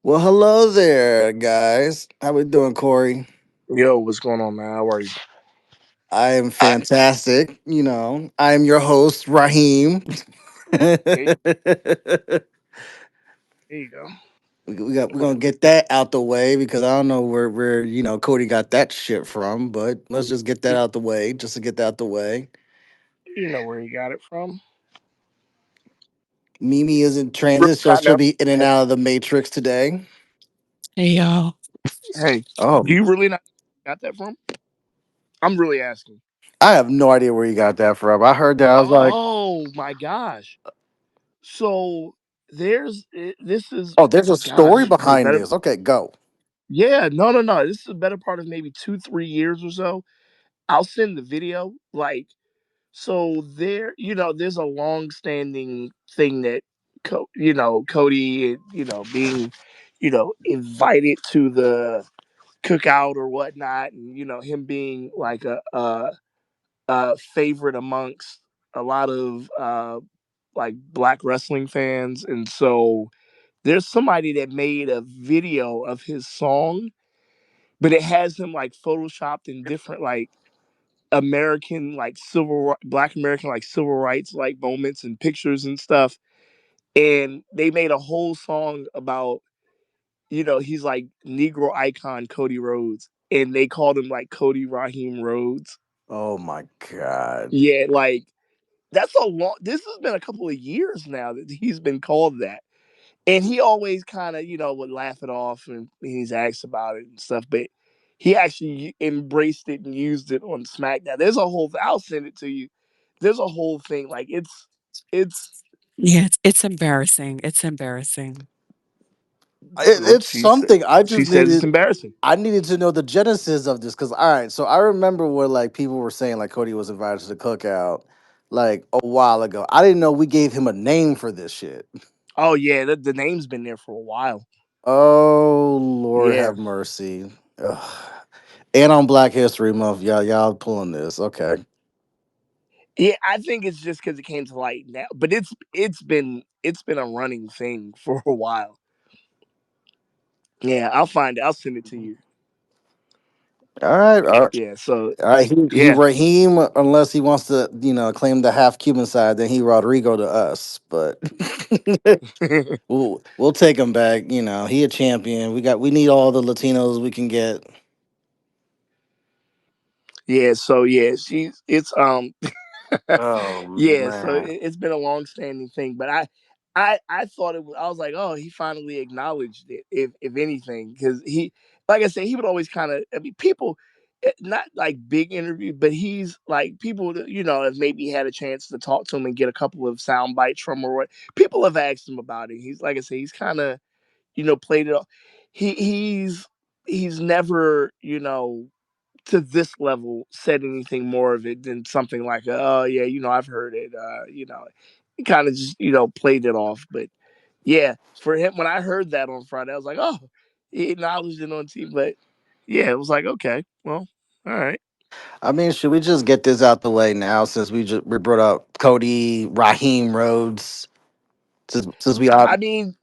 Well, hello there, guys. How we doing, Corey? Yo, what's going on, man? How are you? I am fantastic. I am your host, Raheem. we There, there you go. we're gonna get that out the way because I don't know where Cody got that shit from, but let's just get that You, out the way, just to get that out the way. you know where you got it from. Mimi is in Really transit, so not she'll know. be in and out of the matrix today. Hey y'all. Hey, Oh, do you really not got that from? I'm really asking. I have no idea where you got that from. I heard that. I was like, Oh my gosh. So this is oh, there's a story gosh, the behind better. this. Okay, go. Yeah, no. This is a better part of maybe 2-3 years or so. I'll send the video. So there's a long-standing thing that, Cody, being, invited to the cookout or whatnot, and him being like a favorite amongst a lot of like black wrestling fans, and so there's somebody that made a video of his song, but it has him like photoshopped in different like American like black American like civil rights like moments and pictures and stuff. And they made a whole song about, he's like Negro icon Cody Rhodes. And they called him like Cody Raheem Rhodes. Oh my god. Yeah, like that's a long this has been a couple of years now that he's been called that. And he always kind of, would laugh it off and he's asked about it and stuff, but he actually embraced it and used it on SmackDown. There's a whole I'll send it to you. There's a whole thing like it's Yeah, it's embarrassing. It's embarrassing. It's she said something. I she just says it's needed. embarrassing. I needed to know the genesis of this because all right. So I remember where like people were saying like Cody was invited to the cookout like a while ago. I didn't know we gave him a name for this shit. Oh yeah, the name's been there for a while. Oh Lord, Yeah. have mercy. Ugh. And on Black History Month, y'all pulling this. Okay. Yeah, I think it's just because it came to light now, but it's been a running thing for a while. Yeah, I'll find it. I'll send it to you. All right. All right. Yeah. So All right. He yeah. Raheem, unless he wants to, claim the half Cuban side, then he Rodrigo to us. But we'll take him back. He a champion. We need all the Latinos we can get. Yeah. So yeah, she's it's Oh yeah. So man. it's been a long standing thing, but I thought it was. I was like, oh, he finally acknowledged it. If anything, because like I said, he would always kind of. I mean, people. Not like big interview, but he's like people that have maybe had a chance to talk to him and get a couple of sound bites from him or what. People have asked him about it. He's like I said, he's kind of played it off. He's never to this level said anything more of it than something like, oh yeah, I've heard it. He kind of just played it off. But yeah, for him, when I heard that on Friday, I was like, oh, he acknowledged it on TV. But yeah, it was like, okay, well, all right. I mean, should we just get this out the way now since we brought up Cody Raheem Rhodes since we are. I mean,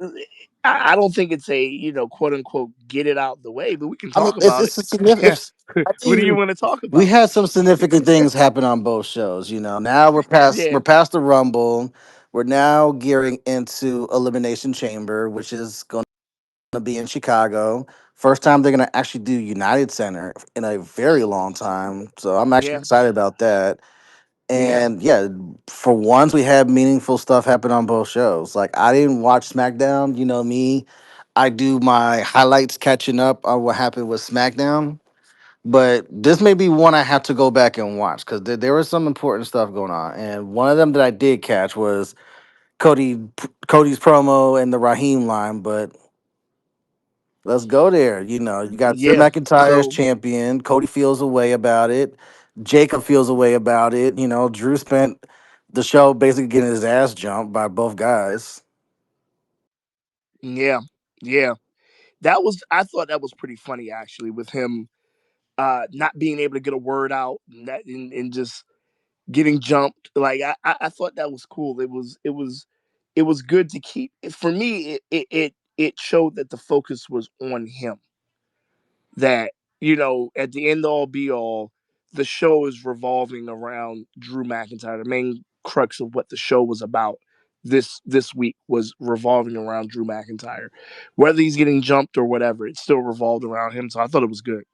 I don't think it's a quote unquote get it out the way, but we can I mean, talk it's about it. it's a significant. I What do you mean, want to talk we about? had some significant things happen on both shows. Now we're Yeah, past the Rumble. We're now gearing into Elimination Chamber, which is going to be in Chicago. First time they're going to actually do United Center in a very long time. So I'm actually yeah, excited about that. yeah, And yeah, for once we had meaningful stuff happen on both shows. Like I didn't watch SmackDown. You know me, I do my highlights catching up on what happened with SmackDown. But this may be one I have to go back and watch because there was some important stuff going on. And one of them that I did catch was Cody's promo and the Raheem line. But let's go there. You got Drew yeah. McIntyre as So champion. Cody feels a way about it. Jacob feels a way about it. Drew spent the show basically getting his ass jumped by both guys. yeah, yeah. I thought that was pretty funny actually with him not being able to get a word out and just getting jumped. Like I thought that was cool. It was good to keep for me it showed that the focus was on him. That, at the end all be all, the show is revolving around Drew McIntyre. The main crux of what the show was about this week was revolving around Drew McIntyre. Whether he's getting jumped or whatever, it still revolved around him. So I thought it was good.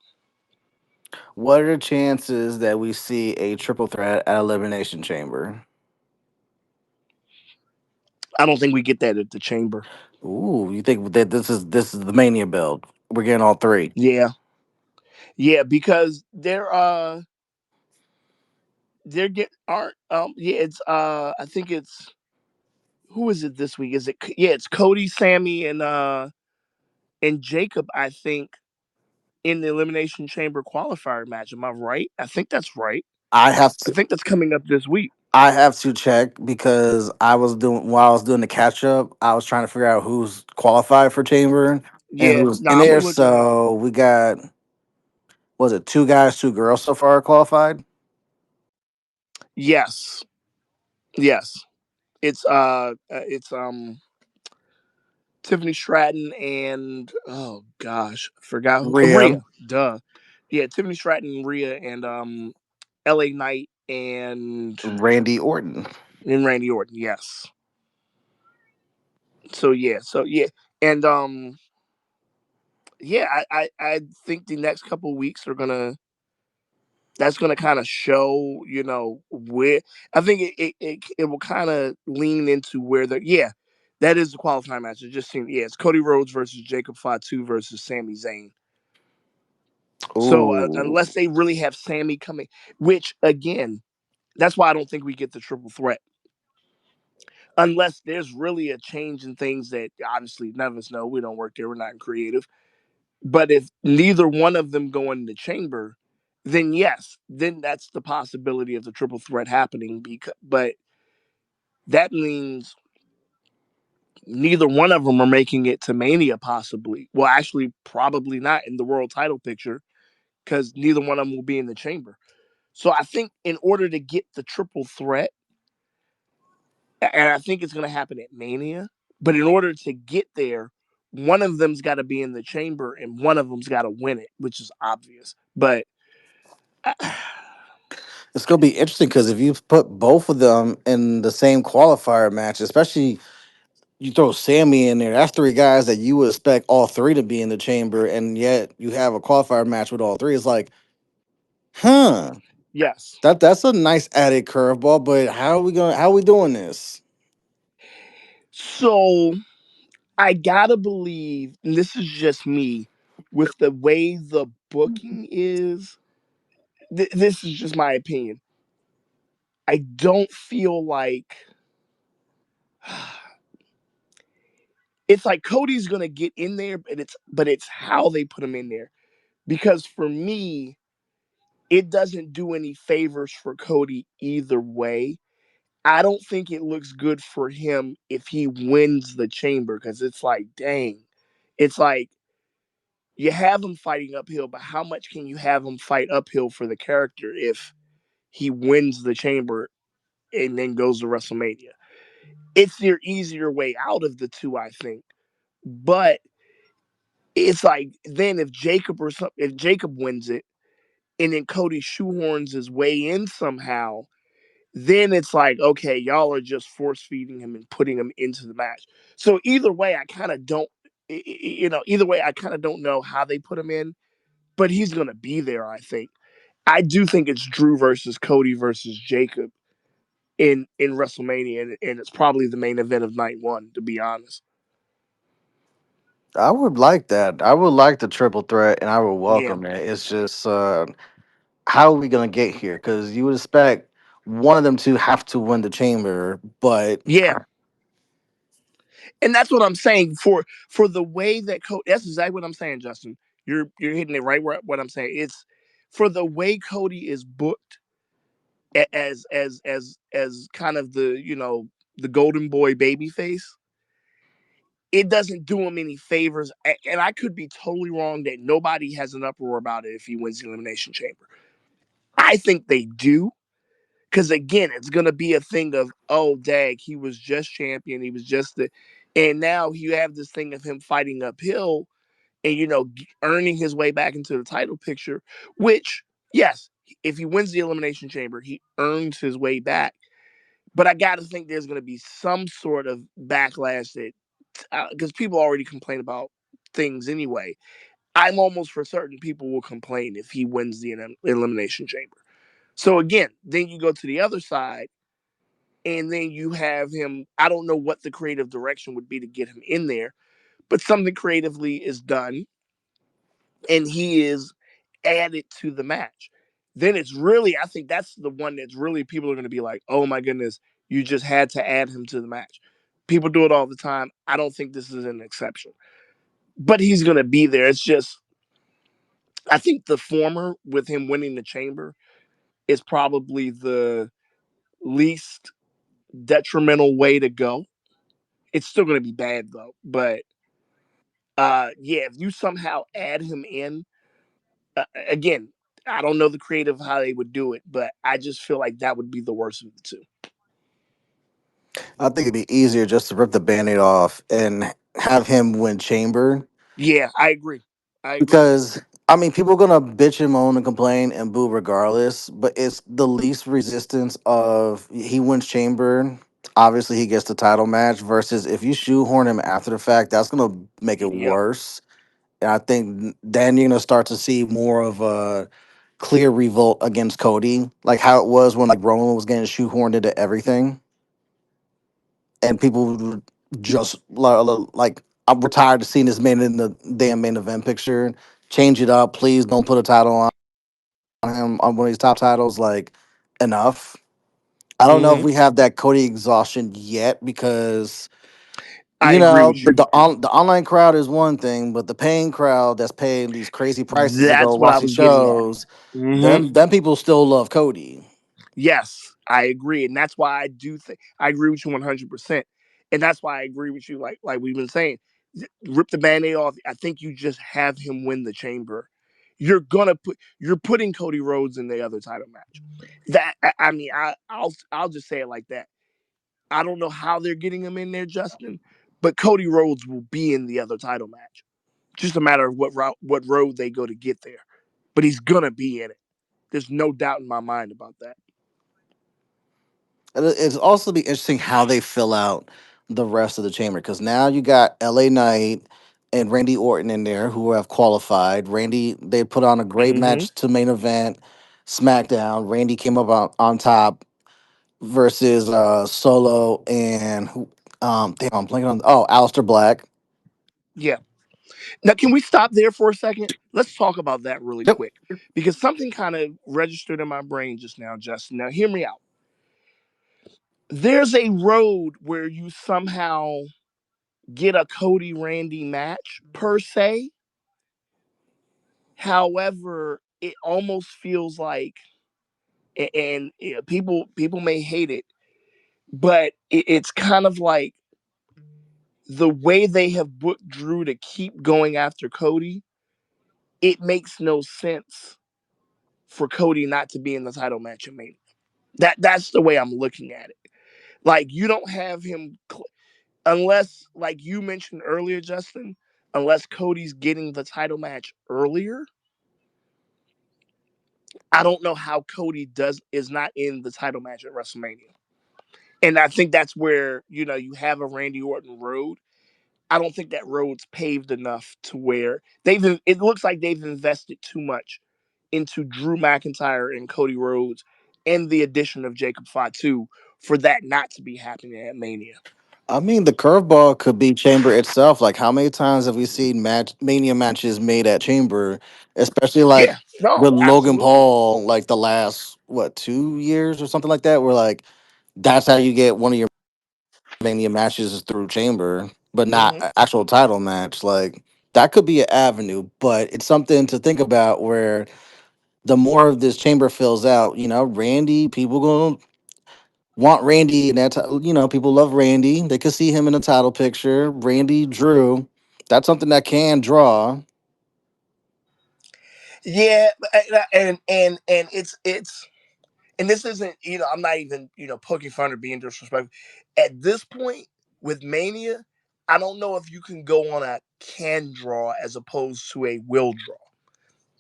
What are the chances that we see a triple threat at Elimination Chamber? I don't think we get that at the chamber. Ooh, you think that this is the Mania build? We're getting all three. Yeah. Yeah, because they're get aren't yeah, it's I think it's who is it this week? Is it yeah, it's Cody, Sammy, and Jacob, I think, in the Elimination Chamber qualifier match. Am I right? I think that's right. I have I to. think that's coming up this week. I have to check because I was doing while I was doing the catch up. I was trying to figure out who's qualified for Chamber and Yeah, who's no, in I'm there. gonna look it up. So we got was it two guys, two girls so far qualified? Yes, yes. It's Tiffany Stratton and oh gosh, I forgot who Rhea, Rhea. Duh. Yeah, Tiffany Stratton, Rhea, and LA Knight Randy Orton. and Randy Orton. Yes. So yeah. And yeah, I think the next couple of weeks are gonna that's gonna kind of show, where I think it will kind of lean into where the yeah, that is the qualifying match. It just seemed it's Cody Rhodes versus Jacob Fatu versus Sami Zayn. So Ooh, unless they really have Sammy coming, which again, that's why I don't think we get the triple threat unless there's really a change in things that obviously none of us know. We don't work there. We're not creative. But if neither one of them go in the chamber, then yes, then that's the possibility of the triple threat happening. But that means neither one of them are making it to Mania, possibly. Well, actually, probably not in the world title picture because neither one of them will be in the chamber. So I think in order to get the triple threat, and I think it's going to happen at Mania, but in order to get there, one of them's got to be in the chamber and one of them's got to win it, which is obvious. But it's gonna be interesting because if you put both of them in the same qualifier match, especially you throw Sammy in there, that's three guys that you would expect all three to be in the chamber, and yet you have a qualifier match with all three. It's like, huh? yes. That's a nice added curveball, but how are we doing this? So I gotta believe, and this is just me, with the way the booking is, this is just my opinion. I don't feel like it's like Cody's gonna get in there, but it's how they put him in there. Because for me, it doesn't do any favors for Cody either way. I don't think it looks good for him if he wins the chamber because it's like, dang, it's like you have him fighting uphill, but how much can you have him fight uphill for the character if he wins the chamber and then goes to WrestleMania? It's their easier way out of the two, I think. But it's like then if Jacob wins it and then Cody shoehorns his way in somehow, then it's like, okay, y'all are just force feeding him and putting him into the match. So either way, I kind of don't, either way, I kind of don't know how they put him in, but he's going to be there, I think. I do think it's Drew versus Cody versus Jacob in WrestleMania, and it's probably the main event of night one, to be honest. I would like that. I would like the triple threat, and I would Yeah. welcome it. It's just how are we gonna get here? Because you would expect one of them to have to win the chamber, but Yeah. And that's what I'm saying for the way that that's exactly what I'm saying, Justin. You're hitting it right where what I'm saying. It's for the way Cody is booked as kind of the golden boy baby face. It doesn't do him any favors, and I could be totally wrong that nobody has an uproar about it if he wins the Elimination Chamber. I think they do, because again, it's gonna be a thing of, oh, dag, he was just champion. He was just the. And now you have this thing of him fighting uphill and, earning his way back into the title picture, which, yes, if he wins the Elimination Chamber, he earns his way back. But I got to think there's going to be some sort of backlash that, because people already complain about things anyway. I'm almost for certain people will complain if he wins the Elimination Chamber. So again, then you go to the other side, and then you have him. I don't know what the creative direction would be to get him in there, but something creatively is done, and he is added to the match. Then it's really, I think that's the one that's really people are going to be like, oh my goodness, you just had to add him to the match. People do it all the time. I don't think this is an exception, but he's going to be there. It's just, I think the former with him winning the chamber is probably the least detrimental way to go. It's still going to be bad though, but yeah, if you somehow add him in, again, I don't know the creative how they would do it, but I just feel like that would be the worst of the two. I think it'd be easier just to rip the band-aid off and have him win Chamber Yeah, I agree. I agree. because I mean people are gonna bitch and moan and complain and boo regardless, but it's the least resistance of he wins Chamber. Obviously, he gets the title match versus if you shoehorn him after the fact, that's gonna make it Yep. worse. And I think then you're gonna start to see more of a clear revolt against Cody, like how it was when like Roman was getting shoehorned into everything, and people would just like I'm retired of seeing this man in the damn main event picture. Change it up, please. Don't put a title on him on one of these top titles. Like enough. I don't know if Hmm. we have that Cody exhaustion yet because I agree with you. the online crowd is one thing, but the paying crowd that's paying these crazy prices to go That's what I watch these was getting at. shows, Hmm. them people still love Cody. Yes, I agree, and that's why I do think I agree with you 100%, and that's why I agree with you. Like we've been saying, rip the band-aid off. I think you just have him win the chamber. You're putting Cody Rhodes in the other title match. That I mean, I'll just say it like that. I don't know how they're getting him in there, Justin, but Cody Rhodes will be in the other title match. Just a matter of what road they go to get there. But he's gonna be in it. There's no doubt in my mind about that. It's also be interesting how they fill out the rest of the chamber because now you got LA Knight and Randy Orton in there who have qualified. Randy, they put on a great Mm-hmm. match to main event SmackDown. Randy came up on top versus Solo and who damn, I'm blanking on Aleister Black. Yeah. Now, can we stop there for a second? Let's talk about that really Yep. quick because something kind of registered in my brain just now, Justin. Now, hear me out. There's a road where you somehow get a Cody Randy match per se. However, it almost feels like, and people may hate it, but it's kind of like the way they have booked Drew to keep going after Cody. It makes no sense for Cody not to be in the title match at Mania. That's the way I'm looking at it. Like you don't have him unless, like you mentioned earlier, Justin, unless Cody's getting the title match earlier. I don't know how Cody does is not in the title match at WrestleMania. And I think that's where, you have a Randy Orton road. I don't think that road's paved enough to where it looks like they've invested too much into Drew McIntyre and Cody Rhodes and the addition of Jacob Fatu for that not to be happening at Mania. I mean, the curveball could be Chamber itself. Like, how many times have we seen Mania matches made at Chamber, especially like Yeah, no, with Logan absolutely. Paul, like the last, what, 2 years or something like that, where like that's how you get one of your Mania matches is through Chamber, but not Hmm. an actual title match. Like, that could be an avenue, but it's something to think about where the more of this Chamber fills out, Randy, people going to want Randy and people love Randy. They could see him in a title picture. Randy Drew. That's something that can draw. Yeah, and it's and this isn't, I'm not even, poking fun or being disrespectful. At this point with Mania, I don't know if you can go on a can draw as opposed to a will draw.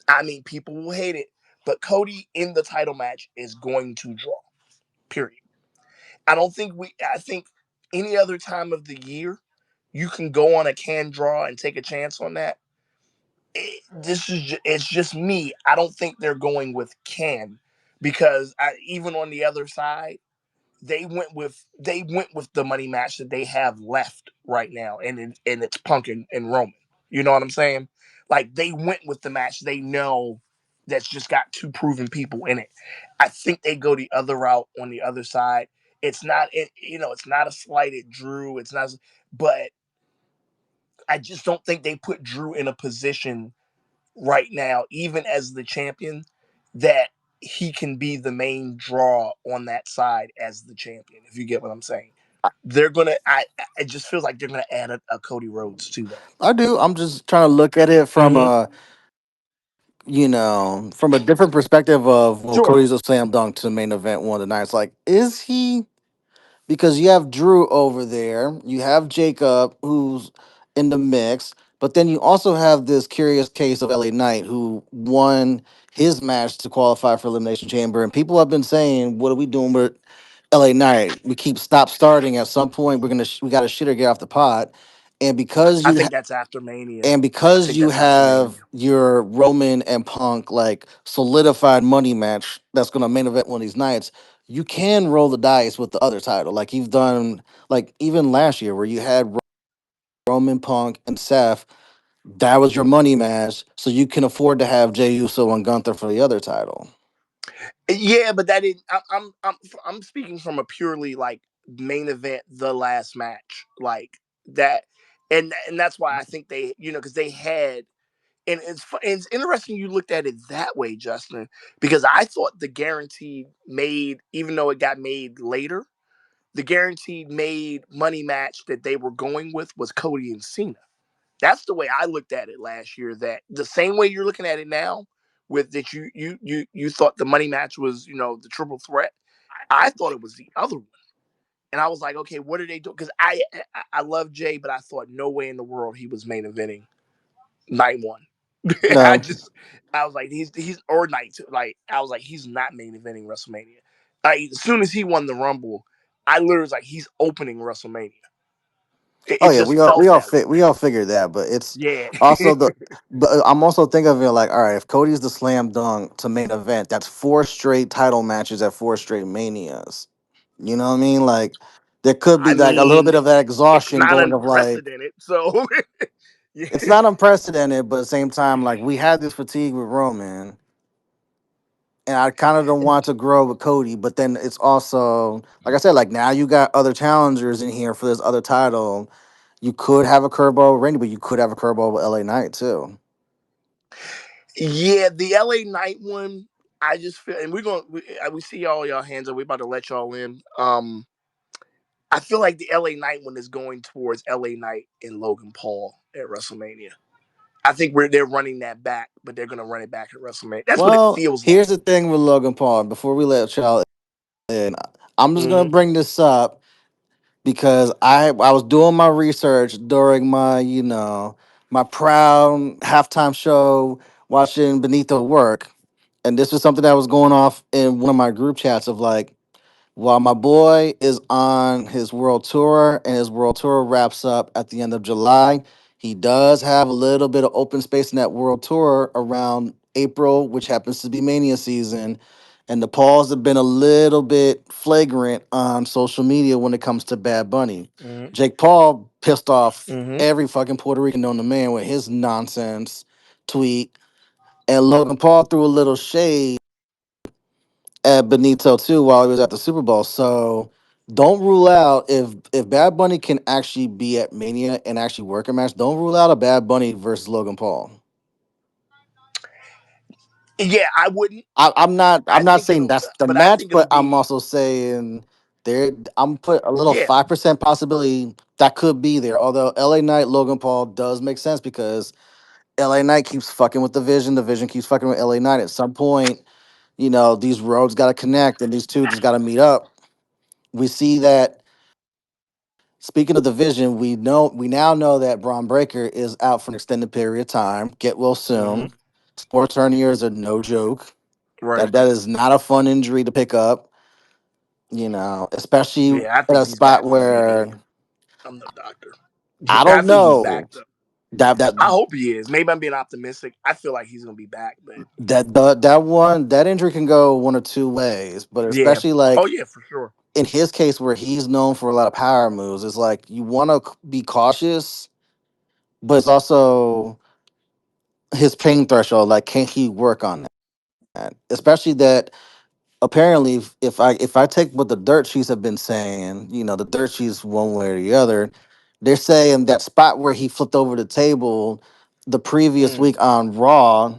I mean, people will hate it, but Cody in the title match is going to draw. Period. I think any other time of the year you can go on a can draw and take a chance on that. It's just me. I don't think they're going with can because even on the other side, they went with the money match that they have left right now, and it's Punk and Roman. You know what I'm saying? Like they went with the match they know that's just got two proven people in it. I think they go the other route on the other side. It's not a slight at Drew. It's not, but I just don't think they put Drew in a position right now, even as the champion, that he can be the main draw on that side as the champion. If you get what I'm saying, they're gonna. It just feels like they're gonna add a Cody Rhodes to that. I do. I'm just trying to look at it from Mm-hmm. a from a different perspective of, well, Sure. Cody's a slam dunk to main event one of the nights. Like, is he? Because you have Drew over there, you have Jacob who's in the mix, but then you also have this curious case of LA Knight who won his match to qualify for Elimination Chamber, and people have been saying, "What are we doing with LA Knight? We keep stop starting. At some point, we got to shit or get off the pot." And because I you think that's after Mania. and I because think you that's after have Mania. your Roman and Punk like solidified money match that's going to main event one of these nights, you can roll the dice with the other title. Like you've done, like even last year where you had Roman, Punk, and Seth. That was your money match, so you can afford to have Jey Uso and Gunther for the other title. Yeah, but that didn't. I'm speaking from a purely like main event, the last match, like that, and that's why I think they, because they had. And it's interesting you looked at it that way, Justin, because I thought the guaranteed made, even though it got made later, the guaranteed made money match that they were going with was Cody and Cena. That's the way I looked at it last year. That the same way you're looking at it now, with that you thought the money match was the triple threat. I thought it was the other one, and I was like, okay, what are they doing? Because I love Jay, but I thought no way in the world he was main eventing night one. I No, just I was like he's or night two. Like I was like he's not main eventing WrestleMania. Like as soon as he won the Rumble, I literally was like he's opening WrestleMania. oh It yeah, just felt that way. we all figured that, but it's Yeah. also the. But I'm also thinking of it like, all right, if Cody's the slam dunk to main event, that's four straight title matches at four straight manias. You know what I mean? Like there could be I like a little mean, bit of that it's exhaustion not going of like unprecedented. So yeah. it's not unprecedented, but at the same time, like we had this fatigue with Roman, and I kind of don't want to grow with Cody, but then it's also like I said, like now you got other challengers in here for this other title. You could have a curveball with Randy, but you could have a curveball with LA Knight too. Yeah, the LA Night one, I just feel, and we see all y'all hands up. We're about to let y'all in. I feel like the LA Knight one is going towards LA Knight and Logan Paul at WrestleMania. I think they're running that back, but they're gonna run it back at WrestleMania. That's what it Well, feels like. here's the thing with Logan Paul. Before we let y'all in, I'm just gonna Mm-hmm. bring this up because I was doing my research during my my proud halftime show watching Benito work, and this was something that was going off in one of my group chats of like, while my boy is on his world tour and his world tour wraps up at the end of July, he does have a little bit of open space in that world tour around April, which happens to be Mania season. And the Pauls have been a little bit flagrant on social media when it comes to Bad Bunny. Mm-hmm. Jake Paul pissed off Mm-hmm. every fucking Puerto Rican known to man with his nonsense tweet. And Logan Paul threw a little shade at Benito too while he was at the Super Bowl. So don't rule out if Bad Bunny can actually be at Mania and actually work a match. Don't rule out a Bad Bunny versus Logan Paul. Yeah, I wouldn't. I'm I not think saying it'll, that's the but I match, think it'll but I'm be. also saying there I'm put a little Yeah. 5% possibility that could be there. Although LA Knight Logan Paul does make sense because LA Knight keeps fucking with the Vision keeps fucking with LA Knight. At some point, these roads got to connect and these two just got to meet up. We see that Speaking of division, we now know that Braun Breaker is out for an extended period of time. Get well Hmm. soon. Sports hernias are no joke. Right. That is not a fun injury to pick up. Especially Yeah, I in think a he's spot back for maybe. where I'm no doctor. I I don't think he's back know though. that I hope he is. Maybe I'm being optimistic. I feel like he's gonna be back, but that injury can go one or two ways, but yeah. especially Oh like yeah, for sure. in his case where he's known for a lot of power moves, it's like you want to be cautious, but it's also his pain threshold. Like, can he work on that? Especially that apparently, if I take what the dirt sheets have been saying, the dirt sheets one way or the other, they're saying that spot where he flipped over the table the previous Mm. week on Raw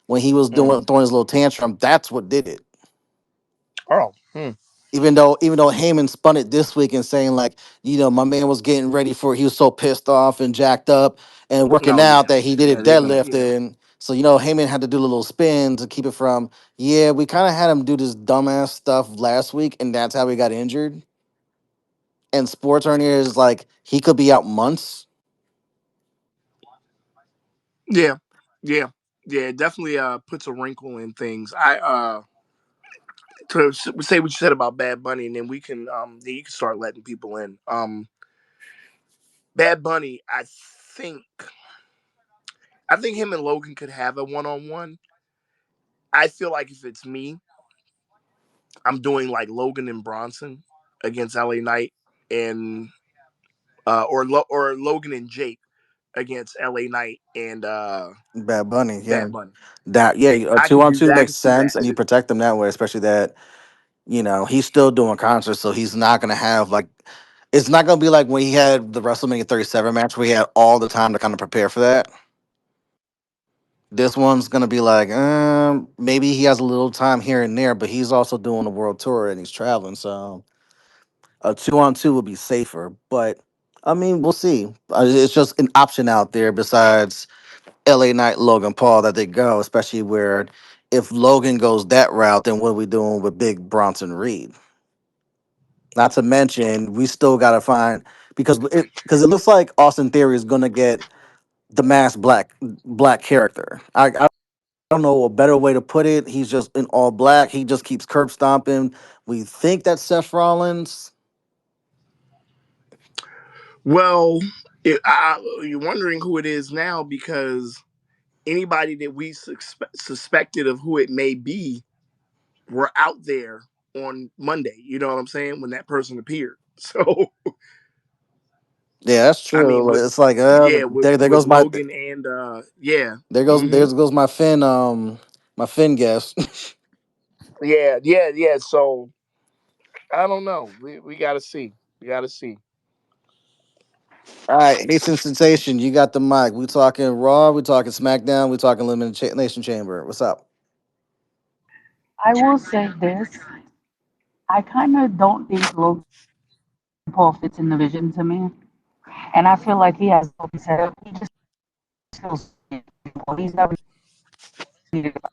when he was Hmm. doing throwing his little tantrum, that's what did it. Oh. Hmm. Even though Heyman spun it this week and saying like, my man was getting ready for he was so pissed off and jacked up and working No. out Yeah. that he did Yeah. it They're gonna. Yeah. deadlifting. So Heyman had to do a little spin to keep it from. Yeah, we kind of had him do this dumbass stuff last week, and that's how he got injured. And sports hernia is like he could be out months. Yeah. Yeah. Yeah. It definitely puts a wrinkle in things. I to say what you said about Bad Bunny, and then we can then you can start letting people in. Bad Bunny, think I think him and Logan could have a one on one. I feel like if it's me, I'm doing like Logan and Bronson against LA Knight and or Logan and Jake against LA Knight and Bad Bunny, yeah, Bad Bunny. that yeah, a I two can on do two that. I makes can see sense, that. and you protect them that way, especially that he's still doing concerts, so he's not gonna have like it's not gonna be like when he had the WrestleMania 37 match where he had all the time to kind of prepare for that. This one's gonna be like, maybe he has a little time here and there, but he's also doing a world tour and he's traveling, so a two on two would be safer. But I mean, we'll see. It's just an option out there besides LA Knight, Logan Paul that they go, especially where if Logan goes that route, then what are we doing with Big Bronson Reed? Not to mention, we still gotta find because it looks like Austin Theory is gonna get the masked black character. I don't know a better way to put it. He's just in all black. He just keeps curb stomping. We think that's Seth Rollins. Well, you're wondering who it is now because anybody that we suspected of who it may be were out there on Monday. You know what I'm saying? When that person appeared. So Yeah, that's I mean, true. It's like there with goes my Logan and yeah, there goes my Finn guess. yeah. So I don't know. We got to see. We got to see. All right, Hasten Sensation, you got the mic. We talking Raw, we talking SmackDown, we talking Elimination Chamber. What's up? I will say this. I kind of don't think Logan Paul fits in the vision to me. And I feel like he has no set up. He just feels he's never needed to fight.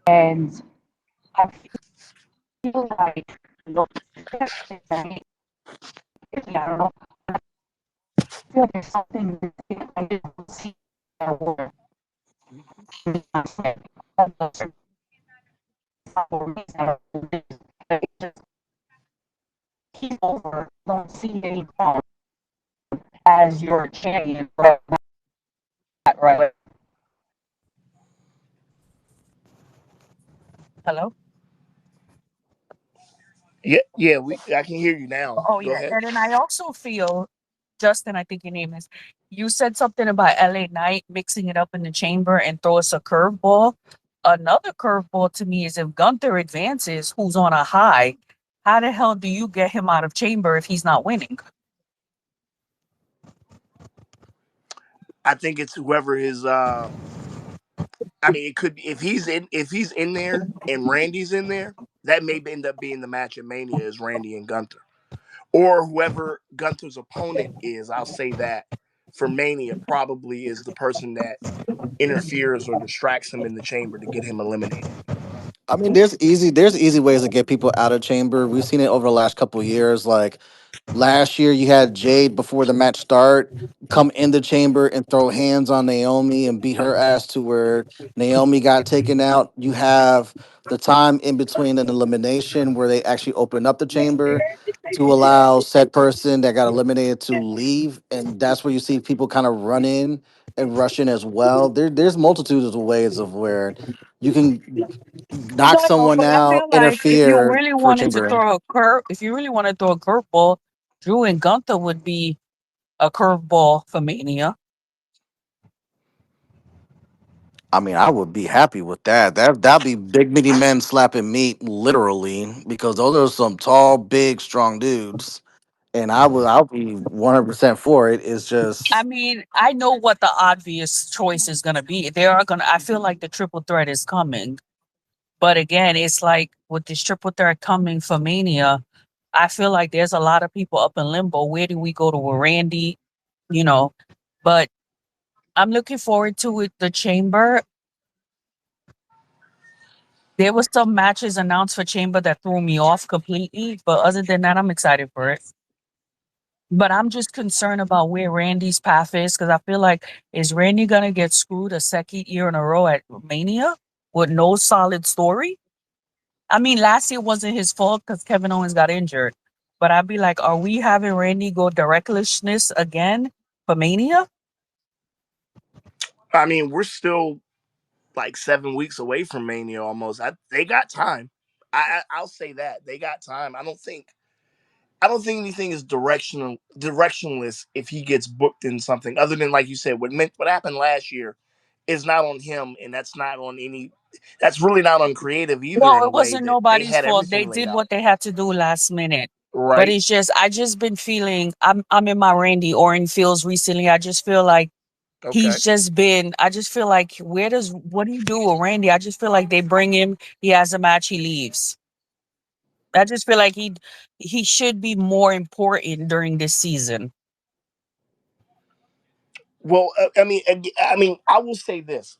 And I feel like I don't know. I feel like there's something that I just don't see that word. It's not fair. He's over. Don't see any problem as your champion. Right. Hello. Yeah. We I can hear you now. Oh Go yeah, ahead. and then I also feel, Justin, I think your name is. You said something about LA Knight mixing it up in the chamber and throw us a curveball. Another curveball to me is if Gunther advances, who's on a high, how the hell do you get him out of chamber if he's not winning? I think it's whoever his. I mean, it could be if he's in there and Randy's in there. That may end up being the match at Mania is Randy and Gunther, or whoever Gunther's opponent is. I'll say that for Mania probably is the person that interferes or distracts him in the chamber to get him eliminated. I mean, there's easy ways to get people out of chamber. We've seen it over the last couple of years. Like Last year, you had Jade before the match start come in the chamber and throw hands on Naomi and beat her ass to where Naomi got taken out. You have the time in between an elimination where they actually open up the chamber to allow said person that got eliminated to leave, and that's where you see people kind of run in and rush in as well. There's multitudes of ways of where you can knock No, someone but I out, feel like interfere for chamber. if you really want to throw a curveball, Drew and Gunther would be a curveball for Mania. I mean, I would be happy with that. That'd be big meaty men slapping meat, literally, because those are some tall, big, strong dudes. And I'll be 100% for it. It's I just, mean, I know what the obvious choice is going to be. They are going to, I feel like the triple threat is coming. But again, it's like with this triple threat coming for Mania, I feel like there's a lot of people up in limbo. Where do we go to with Randy? You know, but I'm looking forward to it. The Chamber. There was some matches announced for Chamber that threw me off completely, but other than that, I'm excited for it. But I'm just concerned about where Randy's path is because I feel like is Randy gonna get screwed a second year in a row at Mania with no solid story? I mean, last year wasn't his fault because Kevin Owens got injured. But I'd be like, are we having Randy go directlishness again for Mania? I mean, we're still like 7 weeks away from Mania almost. They got time. I'll say that they got time. I don't think anything is directionless if he gets booked in something other than like you said what happened last year is not on him, and that's not on any. That's really not on creative either. No, In a it way wasn't that they nobody's had fault. They everything laid did out, what they had to do last minute. But right? it's just I just been feeling I'm in my Randy Orton feels recently. I just feel like Okay. he's just been I just feel like what do you do with Randy? I just feel like they bring him, he has a match, he leaves. I just feel like he should be more important during this season. Well, I mean, I will say this: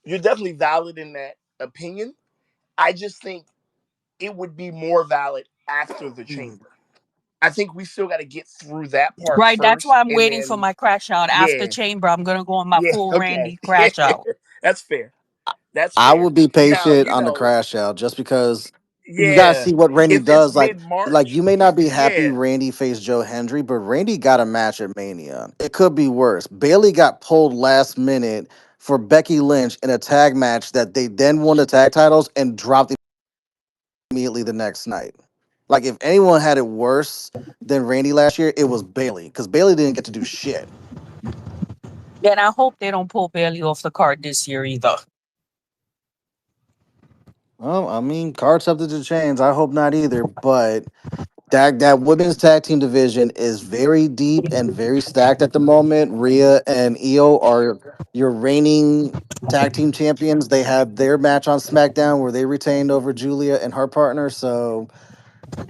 you're definitely valid in that opinion. I just think it would be more valid after the chamber. I think we still got to get through that part Right. That's first, why I'm and waiting for then my crash out. After yeah, Chamber, I'm gonna go on my yeah, full okay, Randy crash out. that's fair. That's I fair. would be Now patient on the crash out just because you got to yeah, see what Randy if it's does. Like you mid-March, may not be happy yeah, Randy faced Joe Hendry, but Randy got a match at Mania. It could be worse. Bailey got pulled last minute for Becky Lynch in a tag match that they then won the tag titles and dropped immediately the next night. Like if anyone had it worse than Randy last year, it was Bailey because Bailey didn't get to do shit. Then I hope they don't pull Bailey off the card this year either. Well, I mean, cards subject to change. I hope not either, but that women's tag team division is very deep and very stacked at the moment. Rhea and Io are your reigning tag team champions. They had their match on SmackDown where they retained over Julia and her partner. So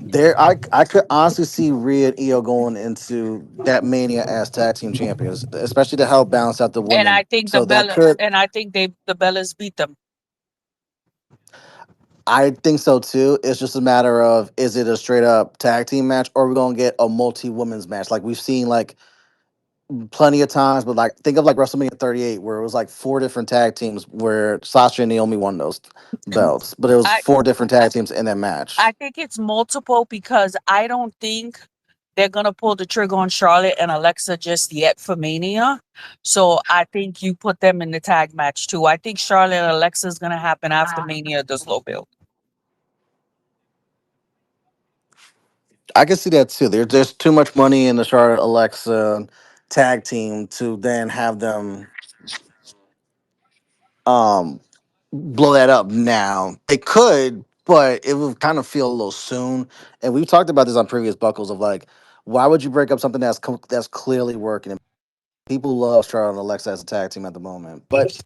there, I could honestly see Rhea and Io going into that Mania as tag team champions, especially to help balance out the And women. So that could, I think the Bellas beat them. I think so too. It's just a matter of is it a straight up tag team match or are we gonna get a multi women's match like we've seen like plenty of times, but like think of like WrestleMania 38 where it was like four different tag teams where Sasha and Naomi won those belts, but it was I four different tag teams in that I match. think it's multiple because I don't think they're gonna pull the trigger on Charlotte and Alexa just yet for Mania. So I think you put them in the tag match too. I think Charlotte and Alexa is gonna happen after Mania, the slow build. I can see that too. There's too much money in the Charlotte Alexa tag team to then have them um blow that up now. They could, but it would kind of feel a little soon. And we've talked about this on previous buckles of like, why would you break up something that's clearly working? And people love Charlotte and Alexa as a tag team at the moment, but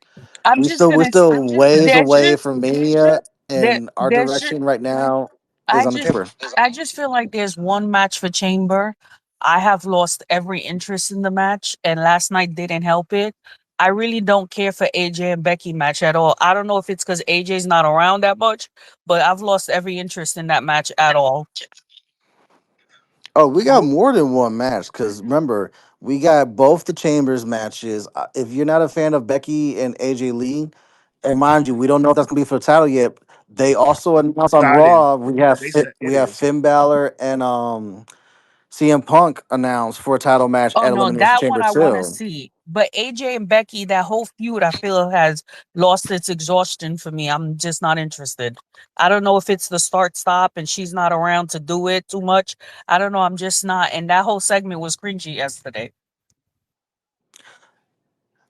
I'm just we're gonna still ways there's away just from Mania, there and our there's just direction right now is I on the just chamber. I just feel like there's one match for Chamber. I have lost every interest in the match, and last night didn't help it. I really don't care for AJ and Becky match at all. I don't know if it's because AJ's not around that much, but I've lost every interest in that match at all. Oh, we got Mo- more than one match because remember, we got both the Chambers matches. If you're not a fan of Becky and AJ Lee, and mind you, we don't know if that's gonna be for the title yet. They also announced on Nah, it is. Raw They said We it have is. Finn Balor and CM Punk announced for a title match Oh at no, Elimination that one Chamber I want to too. see. But AJ and Becky, that whole feud, I feel has lost its exhaustion for me. I'm just not interested. I don't know if it's the start stop and she's not around to do it too much. I don't know. I'm just not. And that whole segment was cringy yesterday.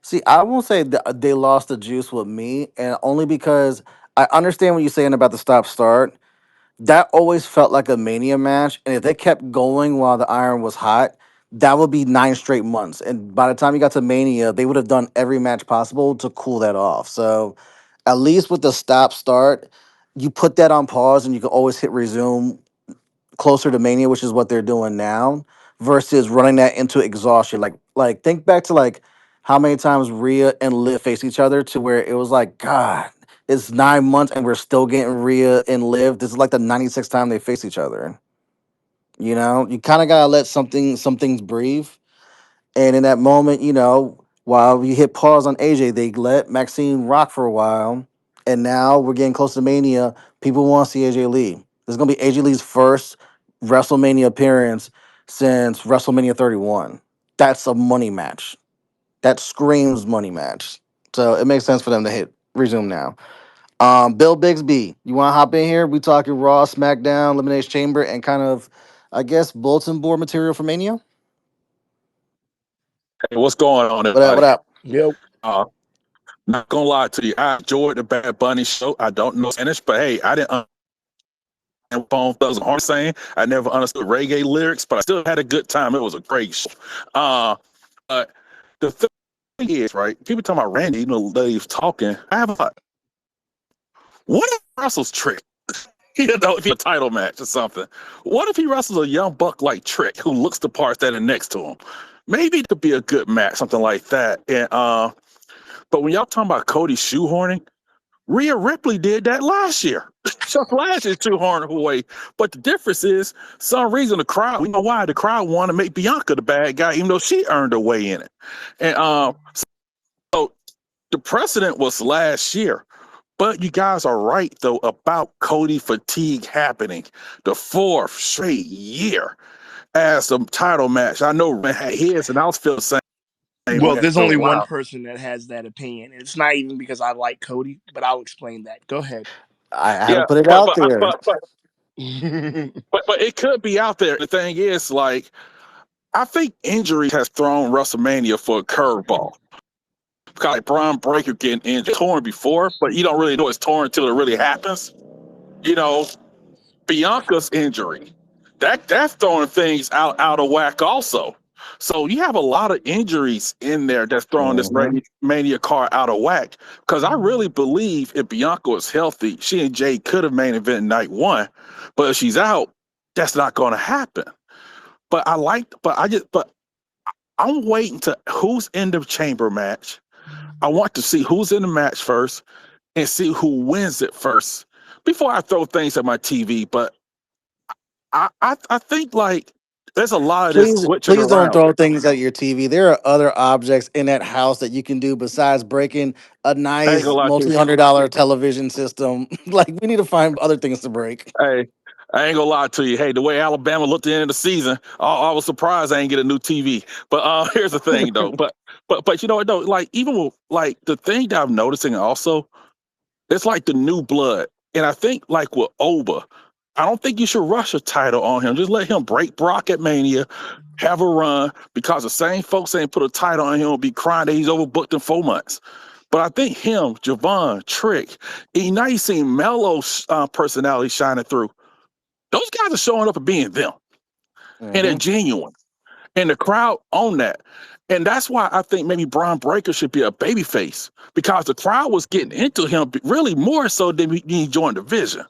See, I won't say they lost the juice with me, and only because I understand what you're saying about the stop start. That always felt like a Mania match, and if they kept going while the iron was hot, that would be 9 straight months. And by the time you got to Mania, they would have done every match possible to cool that off. So, at least with the stop start, you put that on pause, and you can always hit resume closer to Mania, which is what they're doing now, versus running that into exhaustion. Like think back to like how many times Rhea and Liv faced each other to where it was like, God, it's 9 months and we're still getting Rhea and Liv. This is like the 96th time they face each other. You know, you kind of gotta let some things breathe. And in that moment, while you hit pause on AJ, they let Maxine rock for a while. And now we're getting close to Mania. People want to see AJ Lee. This is going to be AJ Lee's first WrestleMania appearance since WrestleMania 31. That's a money match. That screams money match. So it makes sense for them to hit resume now. Bill Bixby, you want to hop in here? We talking Raw, SmackDown, Elimination Chamber, and kind of, I guess, bulletin board material for Mania. Hey, what's going on, What up? What everybody? up? Yep. Uh, Not gonna lie to you, I enjoyed the Bad Bunny show. I don't know Spanish, but hey, I didn't understand what Thugs and Harmony saying. I never understood reggae lyrics, but I still had a good time. It was a great show. Uh, but the thing is, right? People talking about Randy, Dave's talking. I have a thought. What if Russell's Trick? If he a title match or something. What if he wrestles a young buck like Trick who looks the part standing next to him? Maybe it could be a good match, something like that. And but when y'all talking about Cody shoehorning, Rhea Ripley did that last year. Just last year, shoehorning away. But the difference is, some reason the crowd, we know why, the crowd wanted to make Bianca the bad guy, even though she earned her way in it. And so the precedent was last year. But you guys are right, though, about Cody fatigue happening the fourth straight year as a title match. I know Ren had his, and I was feeling the same Well, way there's for a only one while. person that has that opinion. It's not even because I like Cody, but I'll explain that. Go ahead. I had to Yeah, put it but out but there. but but but it could be out there. The thing is, like, I think injury has thrown WrestleMania for a curveball. Because like Braun Breaker getting injured, torn before, but you don't really know it's torn until it really happens. You know, Bianca's injury, that's throwing things out of whack also. So you have a lot of injuries in there that's throwing this Mhm. Mania card out of whack. Because I really believe if Bianca was healthy, she and Jay could have main event night one. But if she's out, that's not going to happen. But I'm waiting to who's in the chamber match. I want to see who's in the match first and see who wins it first before I throw things at my TV. But I think like there's a lot of this Please, switching please don't around. throw things at your TV. There are other objects in that house that you can do besides breaking a I ain't gonna nice lie to you. multi-$100 television system. Like we need to find other things to break. Hey, I ain't gonna lie to you. Hey, the way Alabama looked at the end of the season, I was surprised I ain't get a new TV. But here's the thing though. But you know what though? Like even with like the thing that I'm noticing also, it's like the new blood. And I think like with Oba, I don't think you should rush a title on him. Just let him break Brock at Mania, have a run, because the same folks ain't put a title on him and be crying that he's overbooked in 4 months. But I think him, Javon, Trick, and now you seen Melo's personality shining through. Those guys are showing up and being them, and they're Hmm. genuine, and the crowd own that. And that's why I think maybe Braun Breaker should be a babyface, because the crowd was getting into him really more so than he joined the division.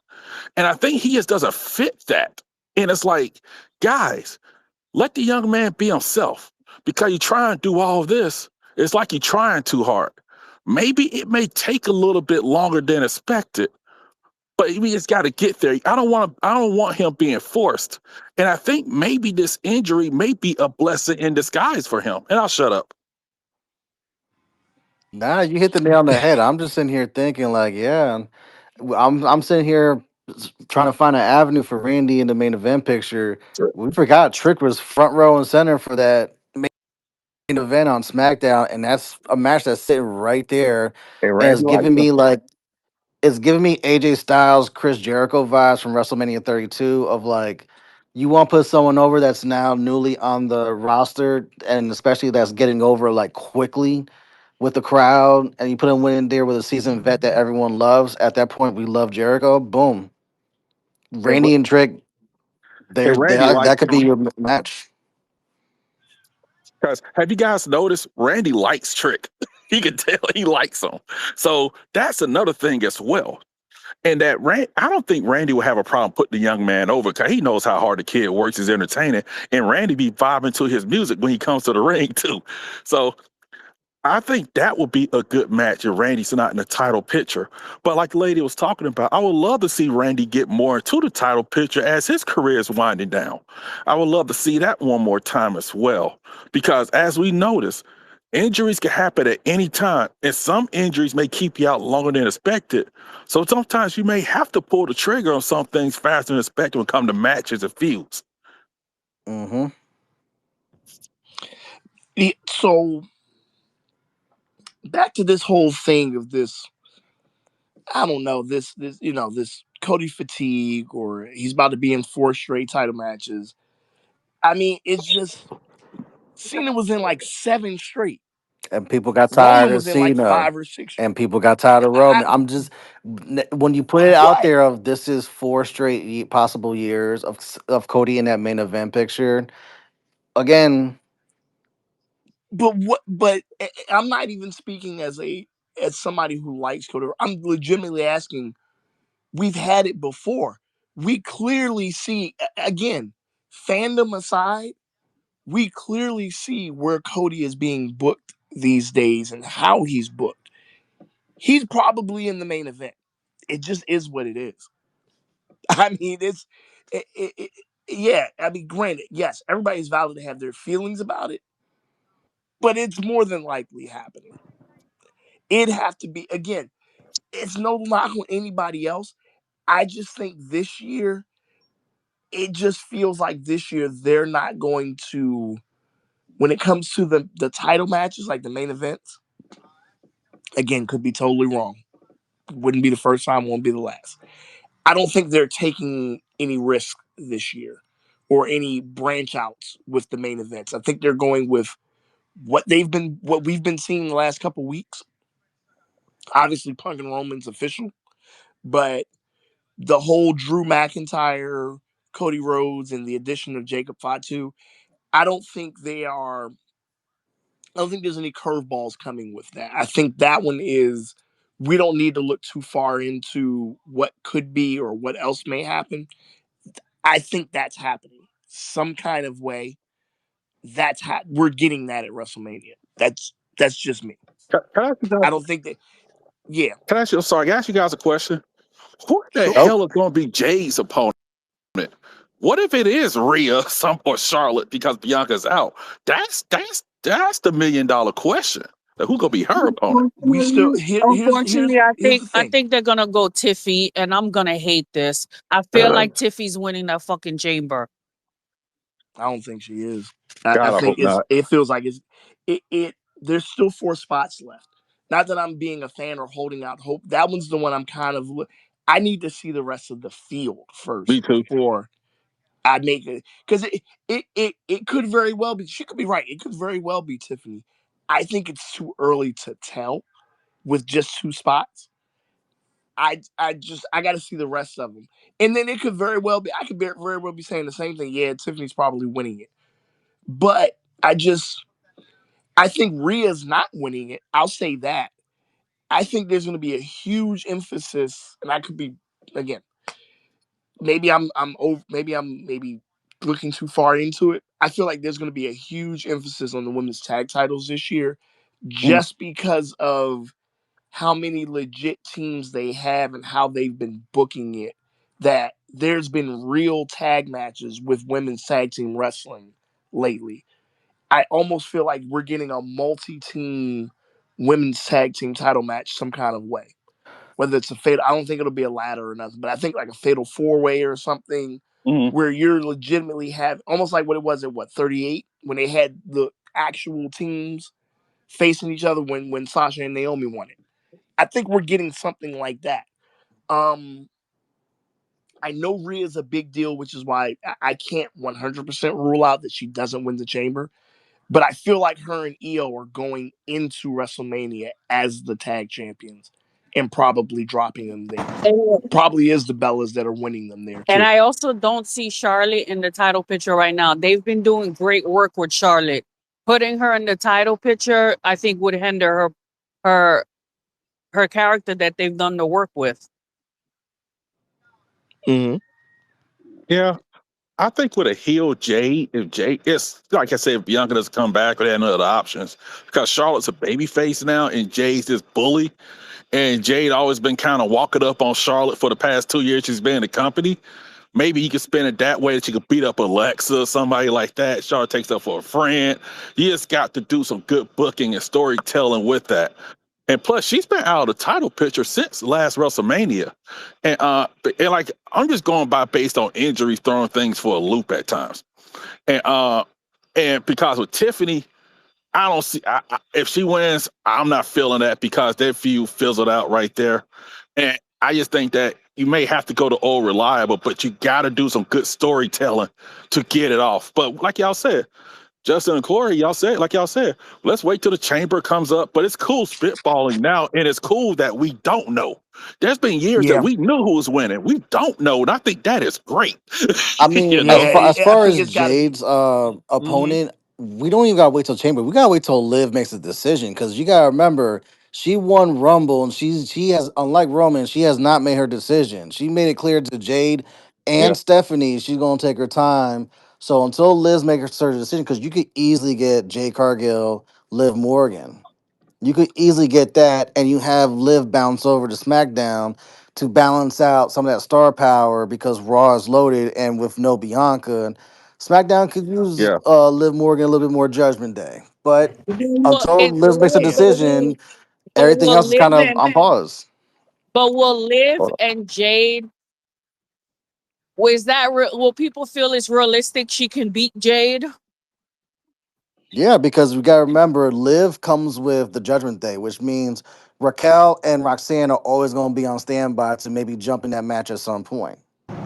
And I think he just doesn't fit that. And it's like, guys, let the young man be himself, because you try and do all of this. It's like you're trying too hard. Maybe it may take a little bit longer than expected, but we just got to get there. I don't want him being forced. And I think maybe this injury may be a blessing in disguise for him. And I'll shut up. Nah, you hit the nail on the head. I'm just sitting here thinking, like, yeah, I'm sitting here trying to find an avenue for Randy in the main event picture. We forgot Trick was front row and center for that main event on SmackDown, and that's a match that's sitting right there, And and it's Randy likes giving him. me like it's giving me AJ Styles, Chris Jericho vibes from WrestleMania 32 of like you want to put someone over that's now newly on the roster and especially that's getting over like quickly with the crowd and you put him in there with a seasoned vet that everyone loves. At that point, we love Jericho. Boom. And, Randy and Trick, and Randy likes that could be your match. because have you guys noticed Randy likes Trick? He can tell he likes him. So that's another thing as well. And that I don't think Randy will have a problem putting the young man over because he knows how hard the kid works. He's entertaining, and Randy be vibing to his music when he comes to the ring too. So I think that would be a good match if Randy's not in the title picture. But like the lady was talking about, I would love to see Randy get more into the title picture as his career is winding down. I would love to see that one more time as well. Because as we notice, injuries can happen at any time, and some injuries may keep you out longer than expected. So sometimes you may have to pull the trigger on some things faster than expected when it comes to matches and feuds. Mm-hmm. So back to this whole thing of this, I don't know, this Cody fatigue, or he's about to be in 4 straight title matches. I mean, it's just Cena was in like 7 straight. And people got tired Roman of was in like Cena. 5 or 6 And straight. people got tired of I, Roman. I'm just when you put it out right. there of this is 4 straight possible years of Cody in that main event picture. Again, I'm not even speaking as somebody who likes Cody. I'm legitimately asking, we've had it before. We clearly see, again, fandom aside, we clearly see where Cody is being booked these days and how he's booked. He's probably in the main event. It just is what it is. I mean, it, it, it, yeah. I mean, granted, yes, everybody's valid to have their feelings about it, but it's more than likely happening. It'd have to be, again, it's no knock on anybody else. I just think this year, it just feels like this year they're not going to, when it comes to the title matches, like the main events, again, could be totally wrong. Wouldn't be the first time, won't be the last. I don't think they're taking any risk this year or any branch outs with the main events. I think they're going with what we've been seeing the last couple weeks. Obviously, Punk and Roman's official, but the whole Drew McIntyre, Cody Rhodes, and the addition of Jacob Fatu, I don't think they are. I don't think there's any curveballs coming with that. I think that one is. We don't need to look too far into what could be or what else may happen. I think that's happening some kind of way. We're getting that at WrestleMania. That's just me. Can I ask you guys, I don't think that. Yeah, sorry, can I ask you guys a question? Who the sure. nope. hell is going to be Jay's opponent? What if it is Rhea, some or Charlotte because Bianca's out? That's the $1 million question. Like, who gonna be her opponent? We still Unfortunately, here's the I thing. think they're gonna go Tiffy, and I'm gonna hate this. I feel like Tiffy's winning that fucking chamber. I don't think she is. I God, I think hope not. it feels like it. There's still 4 spots left. Not that I'm being a fan or holding out hope. That one's the one I'm kind of. I need to see the rest of the field Me first too. before I make it, because it could very well be. She could be right. It could very well be Tiffany. I think it's too early to tell with just 2 spots. I got to see the rest of them, and then it could very well be. I could very well be saying the same thing. Yeah, Tiffany's probably winning it, but I think Rhea's not winning it. I'll say that. I think there's going to be a huge emphasis, and I could be, again, maybe looking too far into it. I feel like there's going to be a huge emphasis on the women's tag titles this year, Mm. just because of how many legit teams they have and how they've been booking it, that there's been real tag matches with women's tag team wrestling lately. I almost feel like we're getting a multi-team women's tag team title match some kind of way. Whether it's a fatal, I don't think it'll be a ladder or nothing, but I think like a fatal four-way or something Mhm. where you're legitimately have almost like what it was at 38 when they had the actual teams facing each other when Sasha and Naomi won it. I think we're getting something like that. Um, I know Rhea's a big deal, which is why I can't 100% rule out that she doesn't win the chamber. But I feel like her and Io are going into WrestleMania as the tag champions and probably dropping them there. Probably is the Bellas that are winning them there And too. I also don't see Charlotte in the title picture right now. They've been doing great work with Charlotte. Putting her in the title picture, I think, would hinder her her character that they've done the work with. Mm-hmm. Yeah, I think with a heel Jade, if Jade, it's like I said, if Bianca doesn't come back or they have no other options, because Charlotte's a baby face now and Jade's this bully, and Jade always been kind of walking up on Charlotte for the past 2 years she's been in the company. Maybe you could spin it that way that you could beat up Alexa or somebody like that. Charlotte takes up for a friend. You just got to do some good booking and storytelling with that. And plus, she's been out of the title picture since last WrestleMania. And like I'm just going by based on injuries, throwing things for a loop at times. And and because with Tiffany, I don't see if she wins, I'm not feeling that because their feud fizzled out right there. And I just think that you may have to go to old reliable, but you got to do some good storytelling to get it off. But like y'all said, Justin and Corey, y'all said, let's wait till the chamber comes up. But it's cool spitballing now, and it's cool that we don't know. There's been years that Yeah. we knew who was winning. We don't know, and I think that is great. I you mean, know? Yeah. as I far think as it's got to be. Jade's Mm-hmm. opponent, we don't even gotta wait till Chamber. We gotta wait till Liv makes a decision because you gotta remember she won Rumble and she has, unlike Roman, she has not made her decision. She made it clear to Jade Yeah, and Stephanie she's gonna take her time. So until Liz makes her certain decision, because you could easily get Jade Cargill, Liv Morgan. You could easily get that, and you have Liv bounce over to SmackDown to balance out some of that star power because Raw is loaded, and with no Bianca, and SmackDown could use yeah. Liv Morgan a little bit more Judgment Day. But Well, until Liz makes a Yeah. decision, but everything will else is kind live of and on pause. but will Liv Hold on. and Jade, was that will people feel it's realistic she can beat Jade? Yeah, because we gotta remember, Liv comes with the Judgment Day, which means Raquel and Roxanne are always gonna be on standby to maybe jump in that match at some point.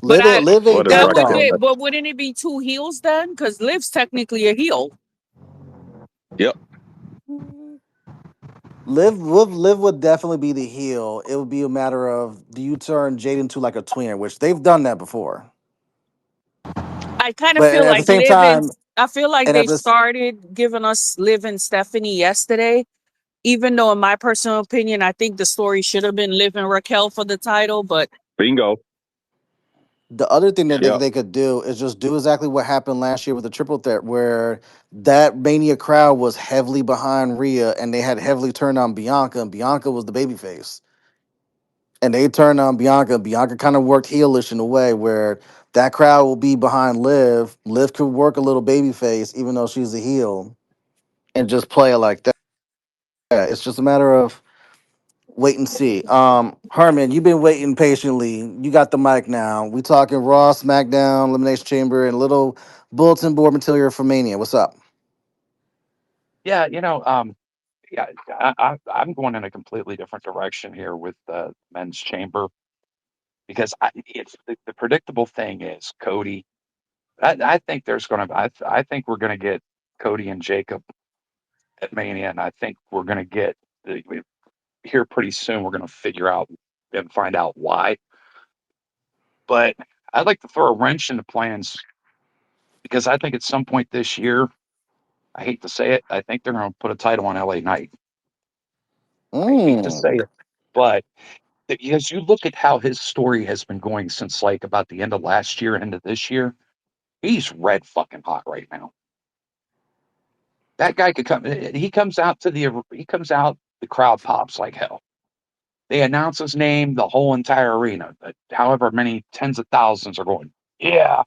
But I Liv What ain't if that dead would Raquel? be, though. but wouldn't it be two heels then? Because Liv's technically a heel. Yep. Liv would definitely be the heel. It would be a matter of, do you turn Jade into like a tweener, which they've done that before. I kind of But feel at the like same Liv and time, I feel like and they at this, started giving us Liv and Stephanie yesterday. Even though, in my personal opinion, I think the story should have been Liv and Raquel for the title, but Bingo. the other thing that Yep. they could do is just do exactly what happened last year with the triple threat, where that Mania crowd was heavily behind Rhea, and they had heavily turned on Bianca, and Bianca was the babyface. And they turned on Bianca. Bianca kind of worked heelish in a way where that crowd will be behind Liv. Liv could work a little babyface, even though she's a heel, and just play it like that. It's just a matter of wait and see. Herman, you've been waiting patiently. You got the mic now. We talking Raw, SmackDown, Elimination Chamber, and little bulletin board material for Mania. What's up? Yeah, yeah, I'm going in a completely different direction here with the men's chamber because it's the predictable thing is Cody. I think there's going to I think we're going to get Cody and Jacob at Mania, and I think we're going to get here pretty soon. We're going to figure out and find out why. But I'd like to throw a wrench into plans because I think at some point this year, I hate to say it, I think they're going to put a title on LA Knight. I hate to say Mm. it, but because you look at how his story has been going since like about the end of last year into this year, he's red fucking hot right now. That guy could come. He comes out, the crowd pops like hell. They announce his name, the whole entire arena, however many tens of thousands are going, yeah.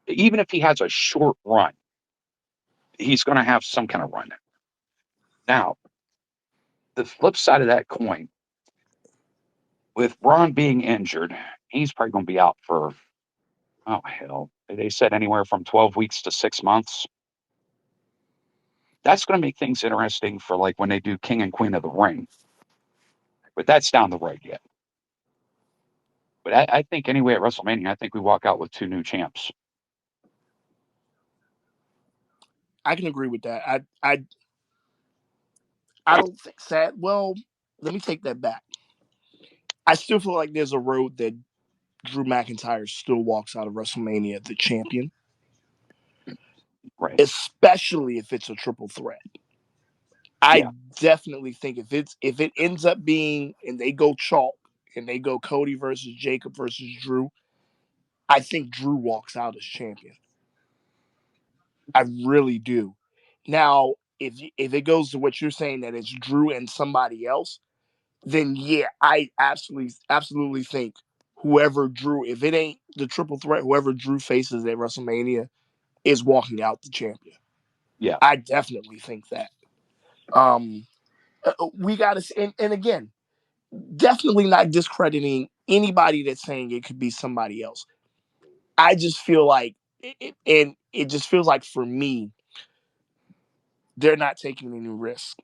Even if he has a short run, he's going to have some kind of run. Now, the flip side of that coin, with Braun being injured, he's probably going to be out for, oh, hell. They said anywhere from 12 weeks to 6 months. That's going to make things interesting for like when they do King and Queen of the Ring. But that's down the road yet. But I think anyway at WrestleMania, I think we walk out with 2 new champs. I can agree with that. I don't think sad. Well, let me take that back. I still feel like there's a road that Drew McIntyre still walks out of WrestleMania the champion, Right. especially if it's a triple threat. I Yeah. definitely think if it ends up being and they go chalk and they go Cody versus Jacob versus Drew, I think Drew walks out as champion. I really do. Now, if it goes to what you're saying that it's Drew and somebody else, then yeah, I absolutely think whoever Drew, if it ain't the triple threat, whoever Drew faces at WrestleMania is walking out the champion. Yeah. I definitely think that. We got to, and again, definitely not discrediting anybody that's saying it could be somebody else. I just feel like, and it just feels like for me, they're not taking any risk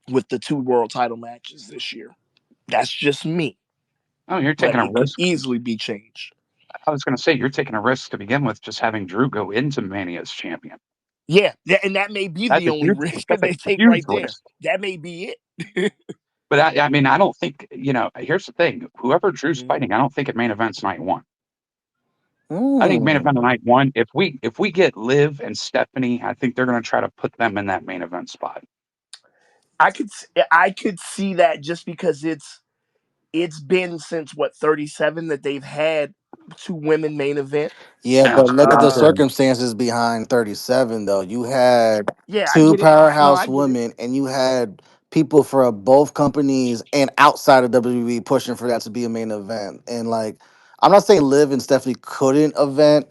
with the 2 world title matches this year. That's just me, Oh, you're but taking a it could risk. easily be changed. I was going to say, you're taking a risk to begin with just having Drew go into Mania as champion. Yeah, and that may be That's the a only huge, risk that that's a they take huge right there. risk. That may be it. But I mean, I don't think, here's the thing. Whoever Drew's Mhm. fighting, I don't think it main events night 1. I think main event of Mm. night 1, if we get Liv and Stephanie, I think they're going to try to put them in that main event spot. I could see that just because it's been since what 37 that they've had 2 women main event. Yeah, Yeah. but look at the Uh, circumstances behind 37 though. You had yeah, I 2 get it. No, powerhouse I get it. women and you had people for both companies and outside of WWE pushing for that to be a main event. And like I'm not saying Liv and Stephanie couldn't event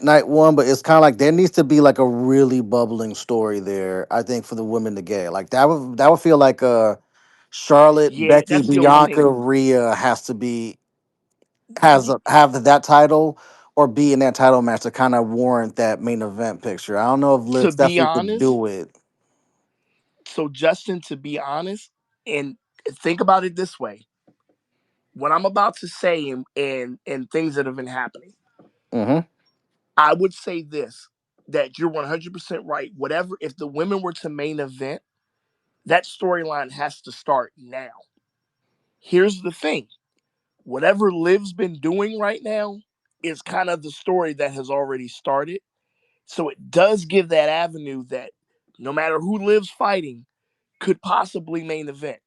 night 1, but it's kind of like there needs to be like a really bubbling story there, I think, for the women to get. Like that would feel like a Charlotte, Yeah, Becky, that's the only Bianca, thing. Rhea has to be have that title or be in that title match to kind of warrant that main event picture. I don't know if Liv To be Stephanie could honest, do it. so Justin, to be honest, and think about it this way: what I'm about to say and things that have been happening, Hmm. I would say this that you're 100% right. Whatever, if the women were to main event, that storyline has to start now. Here's the thing: whatever Liv's been doing right now is kind of the story that has already started. So it does give that avenue that no matter who Liv's fighting could possibly main event.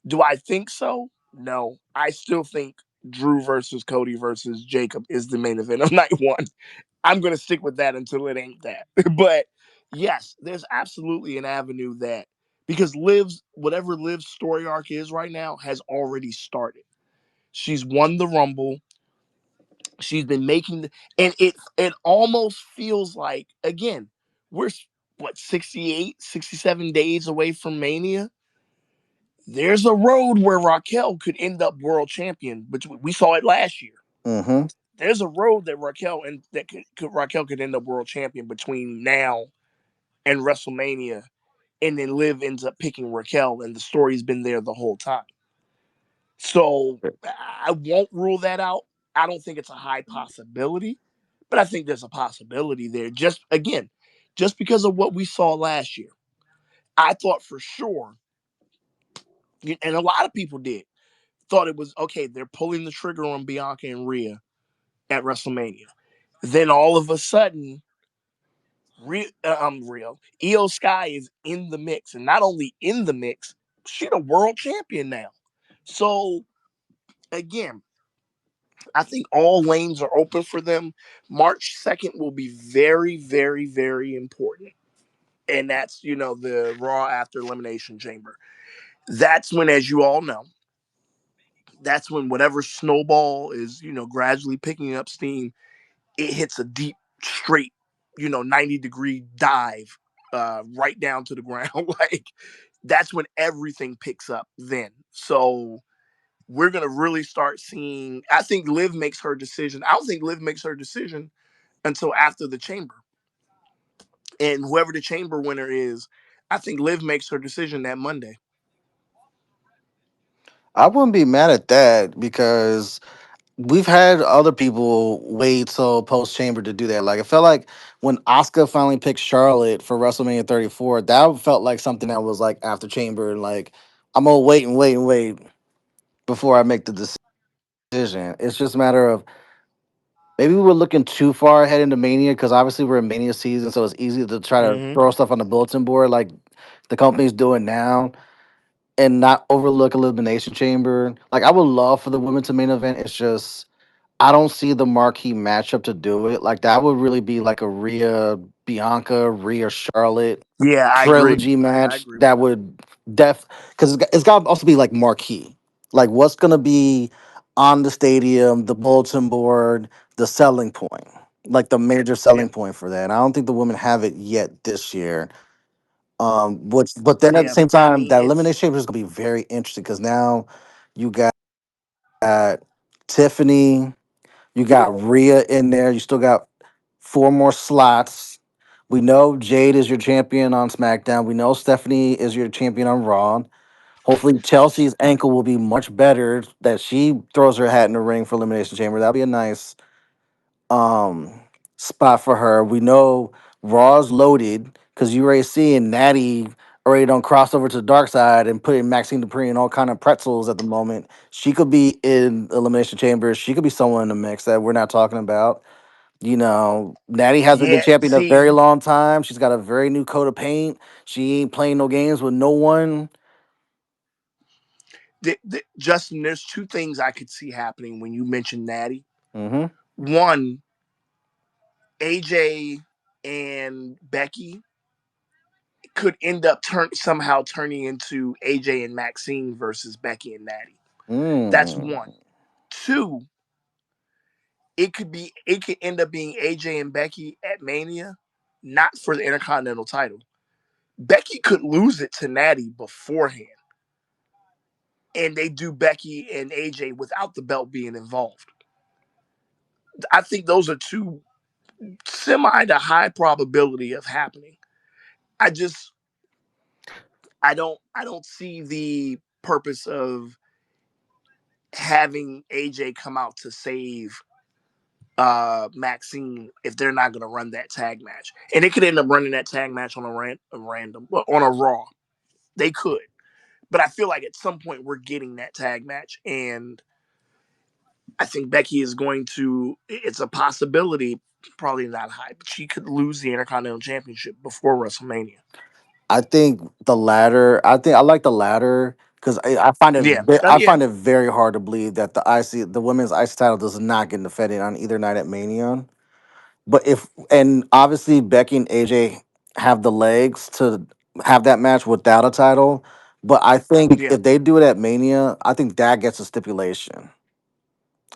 Do I think so? No. I still think Drew versus Cody versus Jacob is the main event of night 1. I'm going to stick with that until it ain't that. But yes, there's absolutely an avenue that because whatever Liv's story arc is right now has already started. She's won the Rumble. She's been making and it almost feels like again, we're what 68, 67 days away from Mania. There's a road where Raquel could end up world champion, but we saw it last year. Hmm. There's a road that Raquel could end up world champion between now and WrestleMania, and then Liv ends up picking Raquel, and the story's been there the whole time. So I won't rule that out. I don't think it's a high possibility, but I think there's a possibility there. Just because of what we saw last year, I thought for sure, and a lot of people did, thought it was okay. They're pulling the trigger on Bianca and Rhea at WrestleMania. Then all of a sudden, Rio Io Sky is in the mix, and not only in the mix, she's a world champion now. So again, I think all lanes are open for them. March 2nd will be very, very, very important. And that's, the Raw after Elimination Chamber. That's when, as you all know, that's when whatever snowball is, gradually picking up steam, it hits a deep, straight, 90-degree dive right down to the ground. Like, that's when everything picks up then. So we're going to really start seeing. I think Liv makes her decision. I don't think Liv makes her decision until after the chamber. And whoever the chamber winner is, I think Liv makes her decision that Monday. I wouldn't be mad at that because we've had other people wait till post chamber to do that. Like it felt like when Asuka finally picked Charlotte for WrestleMania 34, that felt like something that was like after chamber and like I'm gonna wait and wait and wait before I make the decision. It's just a matter of maybe we were looking too far ahead into Mania because obviously we're in Mania season, so it's easy to try to Mm-hmm. throw stuff on the bulletin board like the company's doing now and not overlook Elimination Chamber. Like I would love for the women to main event. It's just I don't see the marquee matchup to do it. Like that would really be like a Rhea Bianca, Rhea Charlotte Yeah, I agree. trilogy I match agree with that that. would because it's got to also be like marquee. Like what's gonna be on the stadium, the bulletin board, the selling point, like the major Yeah, selling point for that. And I don't think the women have it yet this year. But then at the yeah. same I time, mean, that it's elimination chamber is gonna be very interesting because now you got Tiffany. You got Rhea in there. You still got four more slots. We know Jade is your champion on SmackDown. We know Stephanie is your champion on Raw. Hopefully, Chelsea's ankle will be much better. That she throws her hat in the ring for Elimination Chamber. That'll be a nice um spot for her. We know Raw's loaded because you already seeing Natty already done cross over to the dark side and putting Maxine Dupree in all kind of pretzels at the moment. She could be in Elimination Chamber. She could be someone in the mix that we're not talking about. You know, Natty hasn't been yeah. champion in a See, very long time. She's got a very new coat of paint. She ain't playing no games with no one. Justin, there's two things I could see happening when you mention Natty. Mm-hmm. One, AJ and Becky could end up somehow turning into AJ and Maxine versus Becky and Natty. That's one. Mm. Two, it could end up being AJ and Becky at Mania, not for the Intercontinental title. Becky could lose it to Natty beforehand, and they do Becky and AJ without the belt being involved. I think those are two semi to high probability of happening. I just I don't see the purpose of having AJ come out to save Maxine if they're not going to run that tag match. And they could end up running that tag match on a random on a Raw. They could. But I feel like at some point we're getting that tag match, and I think Becky is going to. It's a possibility, probably not high, but she could lose the Intercontinental Championship before WrestleMania. I think the latter. I think I like the latter because I find it. Yeah, I yeah, find it very hard to believe that the women's IC title does not get defended on either night at Mania. But if and obviously Becky and AJ have the legs to have that match without a title. But I think yeah, if they do it at Mania, I think that gets a stipulation.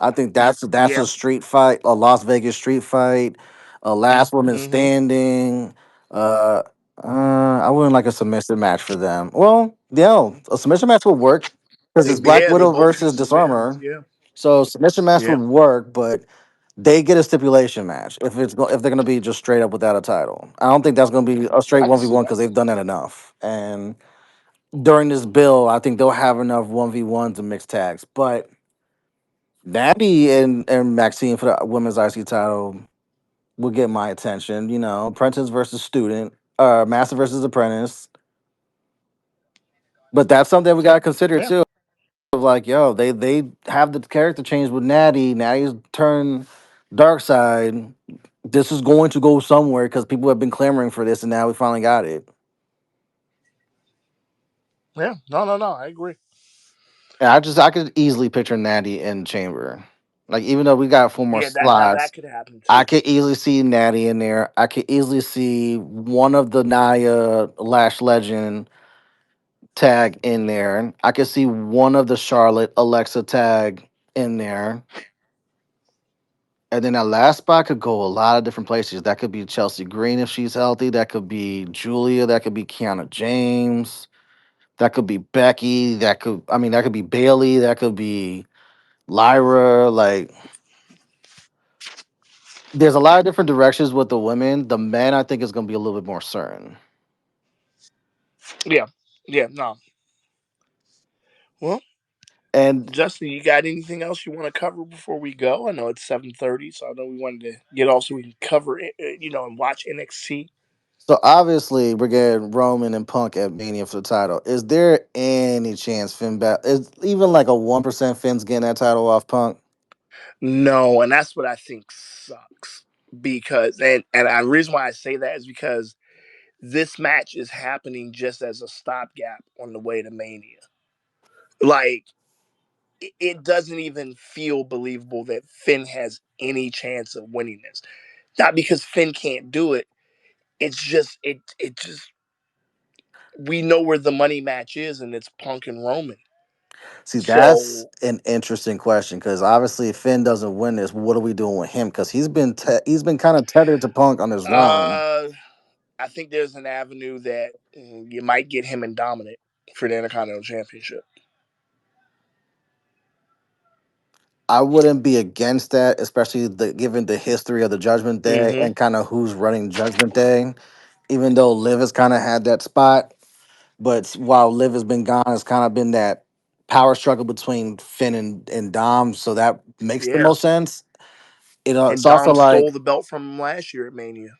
I think that's yeah. a street fight, a Las Vegas street fight, a last woman Mm-hmm. standing. Uh, I wouldn't like a submission match for them. Well, yeah, a submission match would work because it's Black They Widow both do versus submissions. Disarmer. Yeah, So submission match yeah. would work, but they get a stipulation match if they're gonna be just straight up without a title. I don't think that's gonna be a straight I can one v see one that. because they've done that enough. And during this bill, I think they'll have enough 1v1s and mixed tags. But Natty and Maxine for the women's IC title will get my attention. You know, apprentice versus student, master versus apprentice. But that's something we gotta consider Yeah, too. Of like, yo, they have the character change with Natty. Natty's turned dark side. This is going to go somewhere because people have been clamoring for this, and now we finally got it. yeah. No, no, no. I agree. And I could easily picture Natty in Chamber. Like even though we got four more Yeah, that now slots, that could happen I too. could easily see Natty in there. I could easily see one of the Naya Lash Legend tag in there. I could see one of the Charlotte Alexa tag in there. And then that last spot could go a lot of different places. That could be Chelsea Green if she's healthy. That could be Julia. That could be Kiana James. That could be Becky. That could be Bailey. That could be Lyra. Like, there's a lot of different directions with the women. The men, I think, is going to be a little bit more certain. Yeah, yeah, no. Well, And Justin, you got anything else you want to cover before we go? I know it's 7:30, so I know we wanted to get off so we can cover it, and watch NXT. so obviously we're getting Roman and Punk at Mania for the title. Is there any chance Finn is even like a 1% Finn's getting that title off Punk? No, and that's what I think sucks because and the reason why I say that is because this match is happening just as a stopgap on the way to Mania. Like it doesn't even feel believable that Finn has any chance of winning this. Not because Finn can't do it. It's just it just we know where the money match is, and it's Punk and Roman. See, that's So an interesting question because obviously if Finn doesn't win this, what are we doing with him? Because he's been kind of tethered to Punk on his run. uh I think there's an avenue that you might get him and Dominant for the Intercontinental Championship. I wouldn't be against that, especially given the history of the Judgment Day Mm-hmm. and kind of who's running Judgment Day. Even though Liv has kind of had that spot, but while Liv has been gone, it's kind of been that power struggle between Finn and Dom. So that makes the Yeah. most sense. It's And also Dom like, stole the belt from him last year at Mania.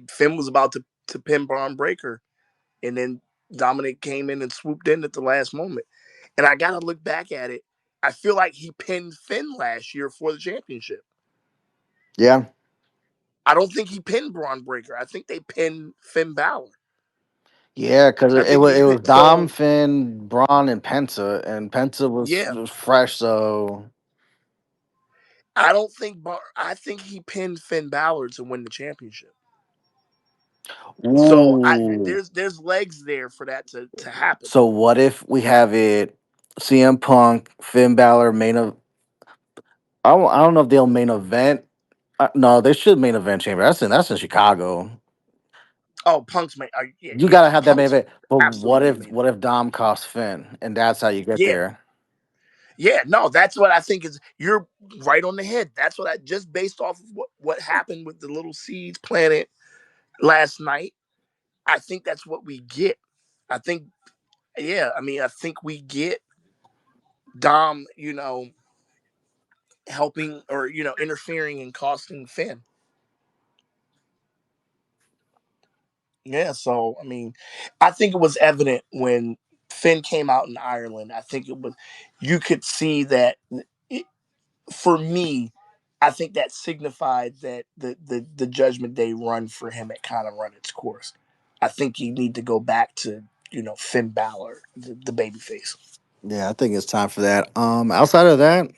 Finn was about to pin Braun Breaker, and then Dominic came in and swooped in at the last moment. And I gotta look back at it. I feel like he pinned Finn last year for the championship. yeah, I don't think he pinned Braun Breaker. I think they pinned Finn Balor. yeah, because I it think was they it was pinned. Dom, So Finn, Braun, and Penta, and Penta yeah, was fresh. So, I don't think. I think he pinned Finn Balor to win the championship. So ooh. there's legs there for that to happen. So what if we have it CM Punk, Finn Balor I don't know if they'll main event. No, they should main event Chamber. That's in Chicago. Oh, Punk's yeah, You yeah, gotta have that main Punk's event. But absolutely main what event. if Dom costs Finn, and that's how you get Yeah, there? yeah, no, that's what I think is. You're right on the head. That's what I just based off of what happened with the little seeds planet last night. I think that's what we get. I think, yeah, I mean, I think we get Dom, helping or interfering and costing Finn. Yeah, so I mean, I think it was evident when Finn came out in Ireland. I think it was you could see that it, for me, I think that signified that the Judgment Day run for him had kind of run its course. I think you need to go back to Finn Balor, the babyface. Yeah, I think it's time for that. Outside of that,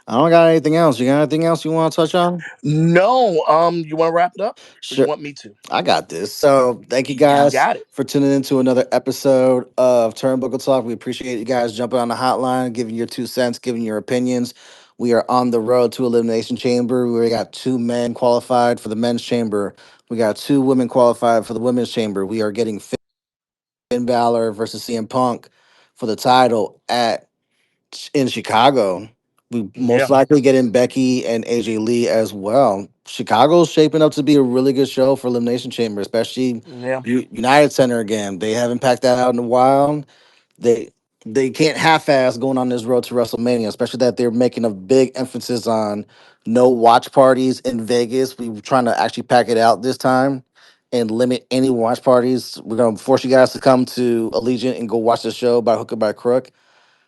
I don't got anything else. You got anything else you want to touch on? No, you want to wrap it up, or you Sure. want me to? I got this. So thank you You guys got it. for tuning in to another episode of Turnbuckle Talk. We appreciate you guys jumping on the hotline, giving your 2 cents, giving your opinions. We are on the road to Elimination Chamber. We got 2 men qualified for the men's chamber. We got 2 women qualified for the women's chamber. We are getting Finn Balor versus CM Punk for the title at in Chicago. We most Yeah, likely get in Becky and AJ Lee as well. Chicago's shaping up to be a really good show for Elimination Chamber, especially yeah. United Center again. They haven't packed that out in a while. They they can't half-ass going on this road to WrestleMania, especially that they're making a big emphasis on no watch parties in Vegas. We were trying to actually pack it out this time and limit any watch parties. We're gonna force you guys to come to Allegiant and go watch the show by hook or by crook.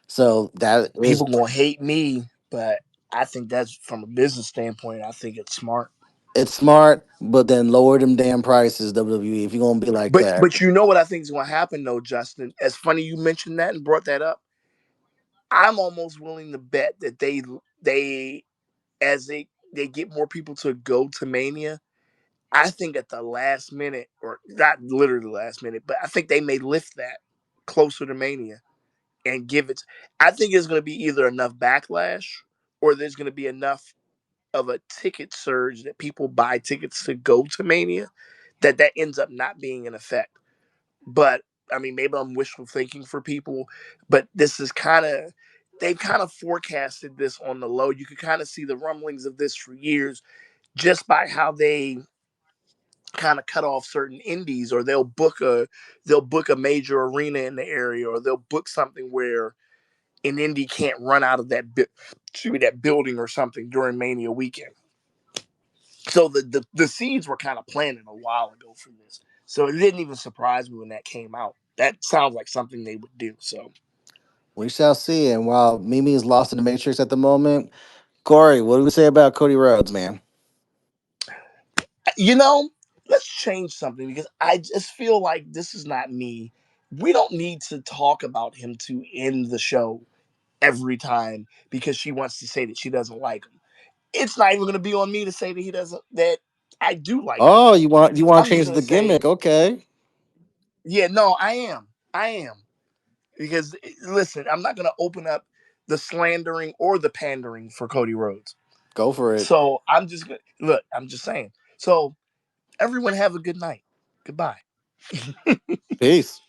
So that is People gonna hate me, but I think that's from a business standpoint. I think it's smart. it's smart, but then lower them damn prices, WWE, if you're gonna be like that. But you know what I think is going to happen though, Justin. As funny you mentioned that and brought that up. I'm almost willing to bet that they as they get more people to go to Mania. I think at the last minute, or not literally the last minute, but I think they may lift that. closer to Mania and give it. I think there's going to be either enough backlash or there's going to be enough of a ticket surge that people buy tickets to go to Mania that ends up not being in effect. But I mean, maybe I'm wishful thinking for people, but this is kind of they've kind of forecasted this on the low. You could kind of see the rumblings of this for years just by how they kind of cut off certain indies, or they'll book a major arena in the area, or they'll book something where an indie can't run out of that building or something during Mania weekend. So the seeds were kind of planted a while ago for this. So it didn't even surprise me when that came out. That sounds like something they would do. So We shall see. And while Mimi is lost in the Matrix at the moment, Corey, what do we say about Cody Rhodes, man? you know, let's change something because I just feel like this is not me. We don't need to talk about him to end the show every time because she wants to say that she doesn't like him. It's not even going to be on me to say that he doesn't that I do like him. Oh, you want I'm to just change going to the say, gimmick? Okay, yeah, no, I am. I am. Because listen, I'm not going to open up the slandering or the pandering for Cody Rhodes. go for it. So I'm just going to look, I'm just saying. So everyone have a good night. Goodbye. Peace.